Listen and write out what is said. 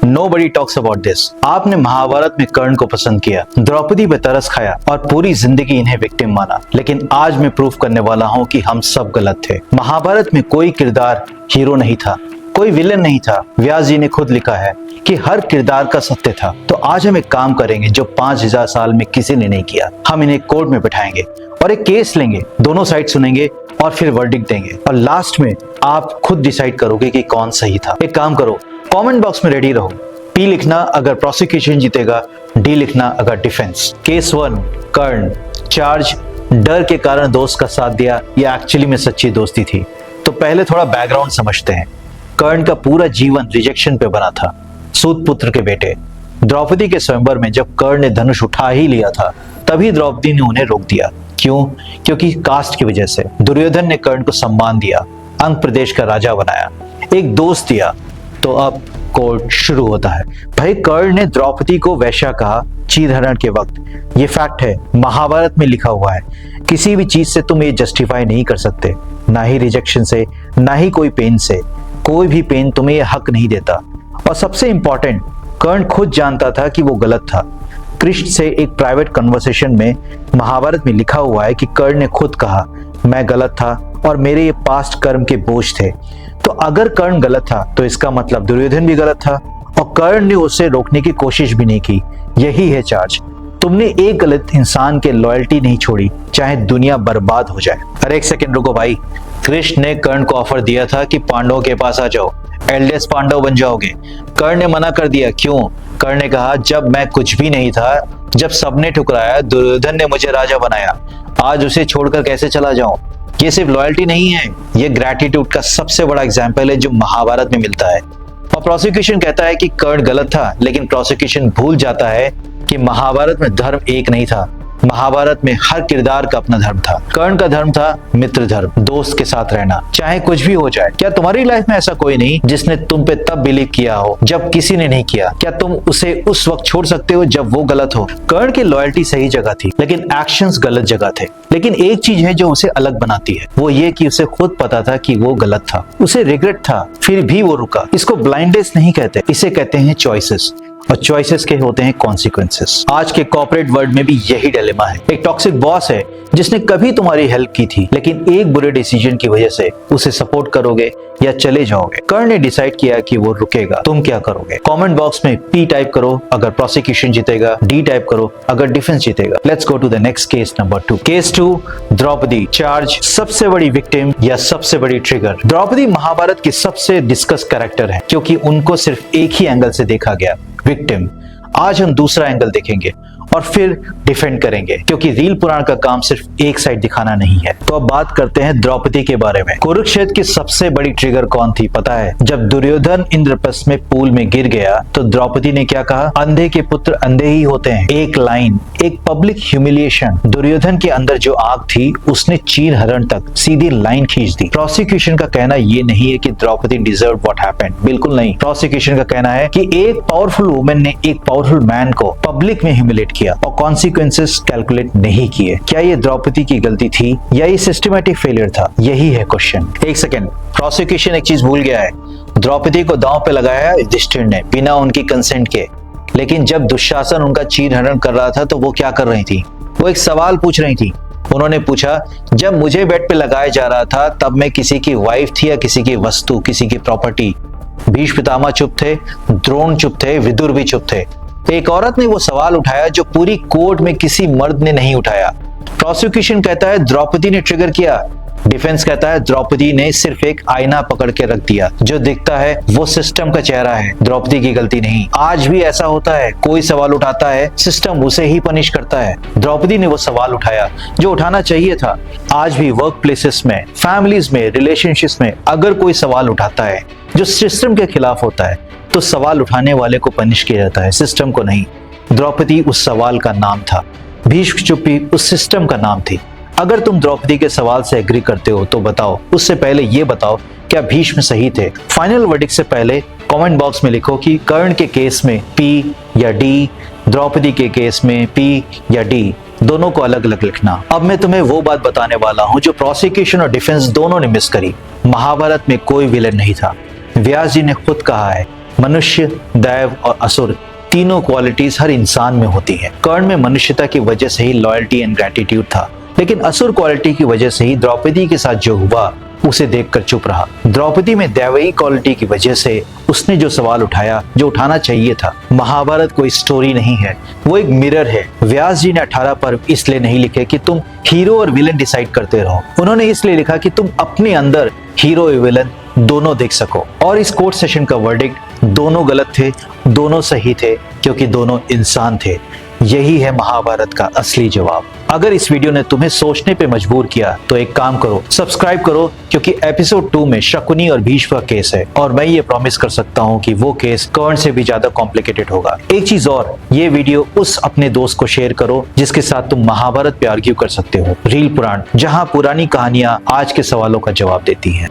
Nobody talks about this. आपने महाभारत में कर्ण को पसंद किया, द्रौपदी पे तरस खाया और पूरी जिंदगी इन्हें विक्टिम माना। लेकिन आज मैं प्रूफ करने वाला हूँ कि हम सब गलत थे। महाभारत में कोई किरदार हीरो नहीं था, कोई विलेन नहीं था। व्यास जी ने खुद लिखा है कि हर किरदार का सत्य था। तो आज हम एक काम करेंगे जो 5000 साल में किसी ने नहीं किया। हम इन्हें कोर्ट में बिठाएंगे और एक केस लेंगे, दोनों साइड सुनेंगे और फिर वर्डिक्ट देंगे और लास्ट में आप खुद डिसाइड करोगे कि कौन सही था। एक काम करो, कमेंट बॉक्स में रेडी रहो। पी लिखना अगर प्रोसिक्यूशन जीतेगा, डी लिखना अगर डिफेंस। केस 1 कर्ण। चार्ज, डर के कारण दोस्त का साथ दिया या एक्चुअली में सच्ची दोस्ती थी। तो पहले थोड़ा बैकग्राउंड समझते हैं। कर्ण का पूरा जीवन रिजेक्शन पे बना था। सूत पुत्र के बेटे। द्रौपदी के स्वयंवर में जब कर्ण ने धनुष उठा ही लिया था तभी द्रौपदी ने उन्हें रोक दिया। क्यों? क्योंकि कास्ट की वजह से। दुर्योधन ने कर्ण को सम्मान दिया, अंग प्रदेश का राजा बनाया, एक दोस्त दिया। तो अब कोर्ट शुरू होता है। भाई कर्ण ने द्रौपदी को वैश्या कहा चीरहरण के वक्त। ये फैक्ट है, महाभारत में लिखा हुआ है। किसी भी चीज से तुम ये जस्टिफाई नहीं कर सकते, ना ही रिजेक्शन से, ना ही कोई पेन से। कोई भी पेन तुम्हें ये हक नहीं देता। और सबसे इंपॉर्टेंट, कर्ण खुद जानता था कि वो गलत था। कृष्ण से एक प्राइवेट कन्वर्सेशन में महाभारत में लिखा हुआ है कि कर्ण ने खुद कहा मैं गलत था और मेरे ये पास्ट कर्म के बोझ थे। तो अगर कर्ण गलत था तो इसका मतलब दुर्योधन भी गलत था और कर्ण ने उसे रोकने की कोशिश भी नहीं की। यही है चार्ज। तुमने एक गलत इंसान के लॉयल्टी नहीं छोड़ी, चाहे दुनिया बर्बाद हो जाए। अरे एक सेकंड रुको भाई। कृष्ण ने कर्ण को ऑफर दिया था कि पांडवों के पास आ जाओ, एल्डेस्ट पांडव बन जाओगे। कर्ण ने मना कर दिया। क्यों? कर्ण ने कहा जब मैं कुछ भी नहीं था, जब सबने ठुकराया, दुर्योधन ने मुझे राजा बनाया, आज उसे छोड़कर कैसे चला जाऊं? ये सिर्फ लॉयल्टी नहीं है, ये ग्रैटिट्यूड का सबसे बड़ा एग्जाम्पल है जो महाभारत में मिलता है। और प्रोसिक्यूशन कहता है कि कर्ण गलत था, लेकिन प्रोसिक्यूशन भूल जाता है कि महाभारत में धर्म एक नहीं था। महाभारत में हर किरदार का अपना धर्म था। कर्ण का धर्म था मित्र धर्म, दोस्त के साथ रहना, चाहे कुछ भी हो जाए। क्या तुम्हारी लाइफ में ऐसा कोई नहीं जिसने तुम पे तब बिलीव किया हो जब किसी ने नहीं किया? क्या तुम उसे उस वक्त छोड़ सकते हो जब वो गलत हो? कर्ण की लॉयल्टी सही जगह थी, लेकिन एक्शंस गलत जगह थे। लेकिन एक चीज है जो उसे अलग बनाती है, वो ये कि उसे खुद पता था कि वो गलत था, उसे रिग्रेट था, फिर भी वो रुका। इसको ब्लाइंडनेस नहीं कहते, इसे कहते हैं चॉइसेस। और चॉइसेस के होते हैं कॉन्सिक्वेंसेस। आज के कॉर्पोरेट वर्ल्ड में भी यही डिलेमा है। एक टॉक्सिक बॉस है जिसने कभी तुम्हारी हेल्प की थी, लेकिन एक बुरे डिसीजन की वजह से उसे सपोर्ट करोगे या चले जाओगे? कर्ण ने डिसाइड किया कि वो रुकेगा। तुम क्या करोगे? कमेंट बॉक्स में पी टाइप करो अगर प्रोसिक्यूशन जीतेगा, डी टाइप करो अगर डिफेंस जीतेगा। Let's go to the next case number 2। Case 2 Draupadi. Charge, सबसे बड़ी विक्टिम या सबसे बड़ी ट्रिगर। द्रौपदी महाभारत की सबसे डिस्कस कैरेक्टर है क्योंकि उनको सिर्फ एक ही एंगल से देखा गया, विक्टिम। आज हम दूसरा एंगल देखेंगे और फिर डिफेंड करेंगे, क्योंकि रील पुराण का काम सिर्फ एक साइड दिखाना नहीं है। तो अब बात करते हैं द्रौपदी के बारे में। कुरुक्षेत्र की सबसे बड़ी ट्रिगर कौन थी पता है? जब दुर्योधन इंद्रप्रस्थ में पूल में गिर गया तो द्रौपदी ने क्या कहा? अंधे के पुत्र अंधे ही होते हैं। एक लाइन, एक पब्लिक ह्यूमिलिएशन। दुर्योधन के अंदर जो आग थी उसने चीरहरण तक सीधी लाइन खींच दी। प्रोसिक्यूशन का कहना ये नहीं है कि द्रौपदी डिजर्व व्हाट हैपेंड, बिल्कुल नहीं। प्रोसिक्यूशन का कहना है कि एक पावरफुल वुमेन ने एक पावरफुल मैन को पब्लिक में ह्यूमिलेट किया और कॉन्सिक्वेंसेस कैलकुलेट नहीं किए। क्या ये द्रौपदी की गलती थी या ये सिस्टमैटिक फेलियर था? यही है क्वेश्चन। एक सेकंड, प्रोसिक्यूशन एक चीज भूल गया है। द्रौपदी को दांव पे लगाया युधिष्ठिर ने बिना उनकी कंसेंट के। लेकिन जब दुशासन उनका चीरहरण कर रहा था तो वो क्या कर रही थी? वो एक सवाल पूछ रही थी। उन्होंने पूछा जब मुझे बेड पे लगाया जा रहा था तब मैं किसी की वाइफ थी या किसी की वस्तु, किसी की प्रॉपर्टी? भीष्म पितामह चुप थे, द्रोण चुप थे, विदुर भी चुप थे। एक औरत ने वो सवाल उठाया जो पूरी कोर्ट में किसी मर्द ने नहीं उठाया। प्रोसिक्यूशन कहता है द्रौपदी ने ट्रिगर किया, डिफेंस कहता है द्रौपदी ने सिर्फ एक आईना पकड़ के रख दिया। जो दिखता है वो सिस्टम का चेहरा है, द्रौपदी की गलती नहीं। आज भी ऐसा होता है, कोई सवाल उठाता है, सिस्टम उसे ही पनिश करता है। द्रौपदी ने वो सवाल उठाया जो उठाना चाहिए था। आज भी वर्क प्लेसेस में, फैमिलीज में, रिलेशनशिप्स में अगर कोई सवाल उठाता है जो सिस्टम के खिलाफ होता है तो सवाल उठाने वाले को पनिश किया जाता है, सिस्टम को नहीं। द्रौपदी उस सवाल का नाम था, भीष्म चुप्पी उस सिस्टम का नाम थी। अगर तुम द्रौपदी के सवाल से एग्री करते हो तो बताओ। उससे पहले ये बताओ क्या भीष्म सही थे? फाइनल वर्डिक्ट से पहले कमेंट बॉक्स में लिखो कि कर्ण के केस में पी या डी, द्रौपदी के केस में पी या डी, दोनों को अलग अलग लिखना। अब मैं तुम्हें वो बात बताने वाला हूँ जो प्रोसिक्यूशन और डिफेंस दोनों ने मिस करी। महाभारत में कोई विलेन नहीं था। व्यास जी ने खुद कहा है मनुष्य, दैव और असुर तीनों क्वालिटीज हर इंसान में होती हैं। कर्ण में मनुष्यता की वजह से ही लॉयल्टी एंड ग्रेटिट्यूड था, लेकिन असुर क्वालिटी की वजह से ही द्रौपदी के साथ जो हुआ उसे देखकर चुप रहा। द्रौपदी में दैवई क्वालिटी की वजह से उसने जो सवाल उठाया, जो उठाना चाहिए था। महाभारत कोई स्टोरी नहीं है, वो एक मिरर है। व्यास जी ने 18 पर्व इसलिए नहीं लिखे कि तुम हीरो और विलन डिसाइड करते रहो, उन्होंने इसलिए लिखा कि तुम अपने अंदर हीरो और विलन दोनों देख सको। और इस कोर्ट सेशन का वर्डिक्ट, दोनों गलत थे, दोनों सही थे, क्योंकि दोनों इंसान थे। यही है महाभारत का असली जवाब। अगर इस वीडियो ने तुम्हें सोचने पे मजबूर किया तो एक काम करो, सब्सक्राइब करो, क्योंकि एपिसोड 2 में शकुनी और भीष्म का केस है और मैं ये प्रॉमिस कर सकता हूँ कि वो केस कर्ण से भी ज्यादा कॉम्प्लिकेटेड होगा। एक चीज और, ये वीडियो उस अपने दोस्त को शेयर करो जिसके साथ तुम महाभारत पे आर्ग्यू कर सकते हो। रील पुराण, जहाँ पुरानी कहानियां आज के सवालों का जवाब देती हैं।